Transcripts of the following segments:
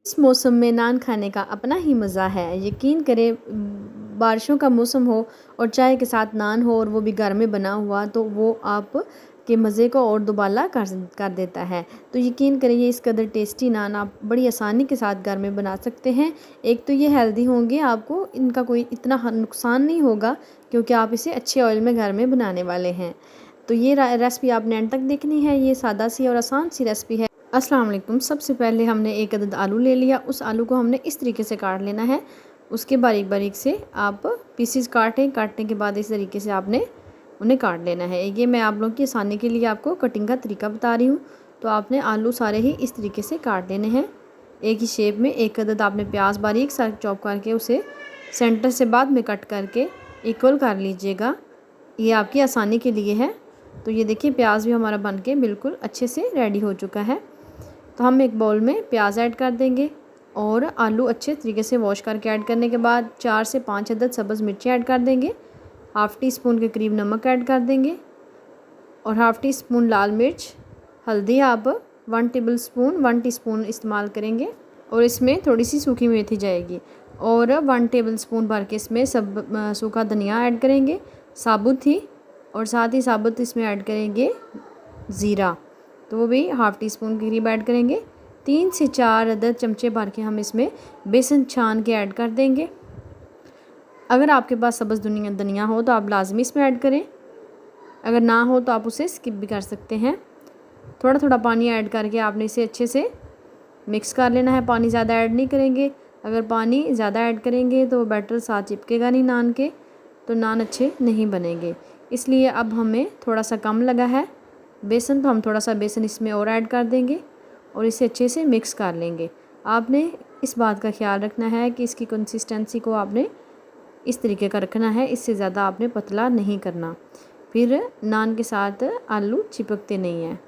इस मौसम में नान खाने का अपना ही मज़ा है। यकीन करें, बारिशों का मौसम हो और चाय के साथ नान हो और वो भी घर में बना हुआ, तो वो आप के मज़े को और दुबाला कर देता है। तो यकीन करें, ये इस कदर टेस्टी नान आप बड़ी आसानी के साथ घर में बना सकते हैं। एक तो ये हेल्दी होंगे, आपको इनका कोई इतना नुकसान नहीं होगा क्योंकि आप इसे अच्छे ऑयल में घर में बनाने वाले हैं। तो ये रेसिपी आपने एंड तक देखनी है। ये सादा सी और आसान सी रेसिपी है। अस्सलाम वालेकुम। सबसे पहले हमने एक अदद आलू ले लिया। उस आलू को हमने इस तरीके से काट लेना है। उसके बारीक बारीक से आप पीसेस काटने के बाद इस तरीके से आपने उन्हें काट लेना है। ये मैं आप लोगों की आसानी के लिए आपको कटिंग का तरीका बता रही हूँ। तो आपने आलू सारे ही इस तरीके से काट लेने हैं एक ही शेप में। एक अदद आपने प्याज बारीक सा चॉप करके उसे सेंटर से बाद में कट करके इक्वल कर लीजिएगा। ये आपकी आसानी के लिए है। तो ये देखिए, प्याज भी हमारा बन के बिल्कुल अच्छे से रेडी हो चुका है। तो हम एक बाउल में प्याज ऐड कर देंगे और आलू अच्छे तरीके से वॉश करके ऐड करने के बाद 4 से 5 अदद सब्ज़ मिर्ची ऐड कर देंगे। हाफ़ टी स्पून के करीब नमक ऐड कर देंगे और हाफ़ टी स्पून लाल मिर्च। हल्दी आप 1 टीस्पून इस्तेमाल करेंगे और इसमें थोड़ी सी सूखी मेथी जाएगी और 1 टेबलस्पून भर के इसमें सूखा धनिया ऐड करेंगे साबुत ही, और साथ ही साबुत इसमें ऐड करेंगे ज़ीरा, तो वो भी हाफ़ टी स्पून के करीब ऐड करेंगे। 3 से 4 अदद चमचे भर के हम इसमें बेसन छान के ऐड कर देंगे। अगर आपके पास सब्ज़ धनिया हो तो आप लाजमी इसमें ऐड करें, अगर ना हो तो आप उसे स्किप भी कर सकते हैं। थोड़ा थोड़ा पानी ऐड करके आपने इसे अच्छे से मिक्स कर लेना है। पानी ज़्यादा ऐड नहीं करेंगे, अगर पानी ज़्यादा ऐड करेंगे तो बैटर साथ चिपकेगा नहीं नान के, तो नान अच्छे नहीं बनेंगे। इसलिए अब हमें थोड़ा सा कम लगा है बेसन, तो हम थोड़ा सा बेसन इसमें और ऐड कर देंगे और इसे अच्छे से मिक्स कर लेंगे। आपने इस बात का ख्याल रखना है कि इसकी कंसिस्टेंसी को आपने इस तरीके का रखना है, इससे ज़्यादा आपने पतला नहीं करना, फिर नान के साथ आलू चिपकते नहीं हैं।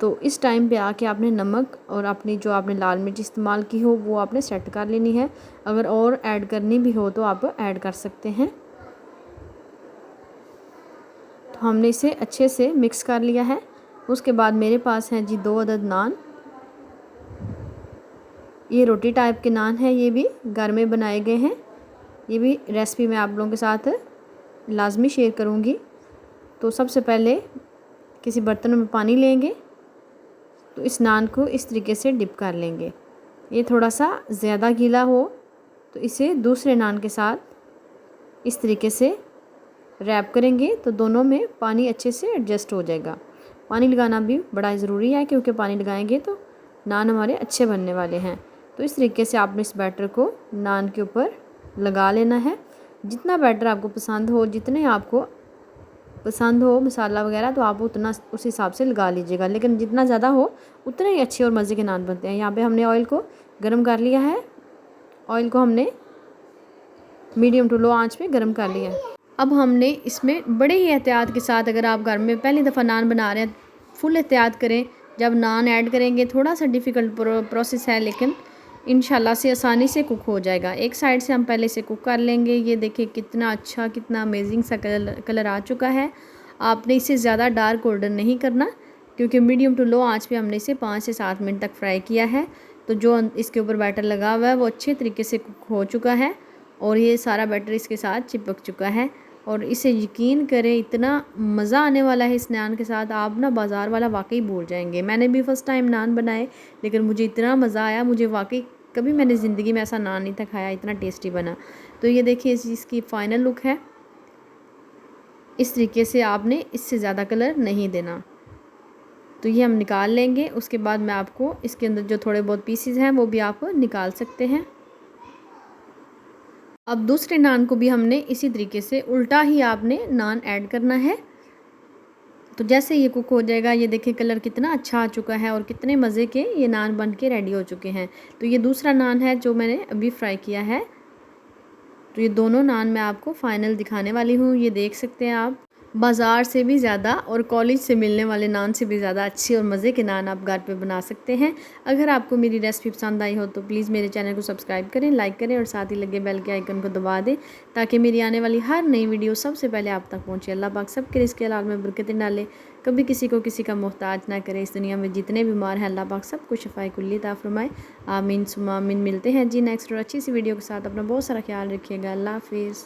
तो इस टाइम पे आके आपने नमक और अपनी जो आपने लाल मिर्च इस्तेमाल की हो वो आपने सेट कर लेनी है। अगर और ऐड करनी भी हो तो आप ऐड कर सकते हैं। तो हमने इसे अच्छे से मिक्स कर लिया है। उसके बाद मेरे पास हैं जी 2 अदद नान। ये रोटी टाइप के नान हैं, ये भी घर में बनाए गए हैं। ये भी रेसिपी मैं आप लोगों के साथ लाजमी शेयर करूँगी। तो सबसे पहले किसी बर्तन में पानी लेंगे, तो इस नान को इस तरीके से डिप कर लेंगे। ये थोड़ा सा ज़्यादा गीला हो तो इसे दूसरे नान के साथ इस तरीके से रैप करेंगे, तो दोनों में पानी अच्छे से एडजस्ट हो जाएगा। पानी लगाना भी बड़ा ज़रूरी है क्योंकि पानी लगाएंगे तो नान हमारे अच्छे बनने वाले हैं। तो इस तरीके से आपने इस बैटर को नान के ऊपर लगा लेना है। जितना बैटर आपको पसंद हो, जितने आपको पसंद हो मसाला वगैरह, तो आप उतना उस हिसाब से लगा लीजिएगा, लेकिन जितना ज़्यादा हो उतने ही अच्छे और मज़े के नान बनते हैं। यहाँ पे हमने ऑयल को गर्म कर लिया है। ऑयल को हमने मीडियम टू लो आंच पे गर्म कर लिया है। अब हमने इसमें बड़े ही एहतियात के साथ, अगर आप घर में पहली दफ़ा नान बना रहे हैं, फुल एहतियात करें। जब नान ऐड करेंगे थोड़ा सा डिफ़िकल्ट प्रोसेस है, लेकिन इंशाल्लाह से आसानी से कुक हो जाएगा। एक साइड से हम पहले से कुक कर लेंगे। ये देखिए कितना अच्छा, कितना अमेजिंग सा कलर आ चुका है। आपने इसे ज़्यादा डार्क गोल्डन नहीं करना क्योंकि मीडियम टू लो आंच पे हमने इसे 5 से 7 मिनट तक फ्राई किया है। तो जो इसके ऊपर बैटर लगा हुआ है वो अच्छे तरीके से कुक हो चुका है और ये सारा बैटर इसके साथ चिपक चुका है। और इसे यकीन करें, इतना मज़ा आने वाला है इस नान के साथ, आप ना बाज़ार वाला वाकई भूल जाएंगे। मैंने भी फ़र्स्ट टाइम नान बनाए, लेकिन मुझे इतना मज़ा आया, मुझे वाकई कभी मैंने ज़िंदगी में ऐसा नान नहीं था खाया, इतना टेस्टी बना। तो ये देखिए इसकी फ़ाइनल लुक है। इस तरीके से आपने इससे ज़्यादा कलर नहीं देना। तो ये हम निकाल लेंगे। उसके बाद मैं आपको इसके अंदर जो थोड़े बहुत पीसेस हैं वो भी आप निकाल सकते हैं। अब दूसरे नान को भी हमने इसी तरीके से उल्टा ही आपने नान ऐड करना है। तो जैसे ये कुक हो जाएगा, ये देखिए कलर कितना अच्छा आ चुका है और कितने मज़े के ये नान बन के रेडी हो चुके हैं। तो ये दूसरा नान है जो मैंने अभी फ्राई किया है। तो ये दोनों नान मैं आपको फाइनल दिखाने वाली हूँ। ये देख सकते हैं आप, बाज़ार से भी ज़्यादा और कॉलेज से मिलने वाले नान से भी ज़्यादा अच्छे और मज़े के नान आप घर पे बना सकते हैं। अगर आपको मेरी रेसिपी पसंद आई हो तो प्लीज़ मेरे चैनल को सब्सक्राइब करें, लाइक करें और साथ ही लगे बेल के आइकन को दबा दें ताकि मेरी आने वाली हर नई वीडियो सबसे पहले आप तक पहुँचे। अल्लाह पाक सबके रिज़्क़ हलाल में बरकतें डाले। कभी किसी को किसी का मोहताज ना करे। इस दुनिया में जितने बीमार हैं अल्लाह पाक सबको शफ़ाए कुल्ली अता फ़रमाए। आमीन सुम्मा आमीन। मिलते हैं जी नेक्स्ट और अच्छी सी वीडियो के साथ। अपना बहुत सारा ख्याल रखिएगा। अल्लाह हाफ़िज़।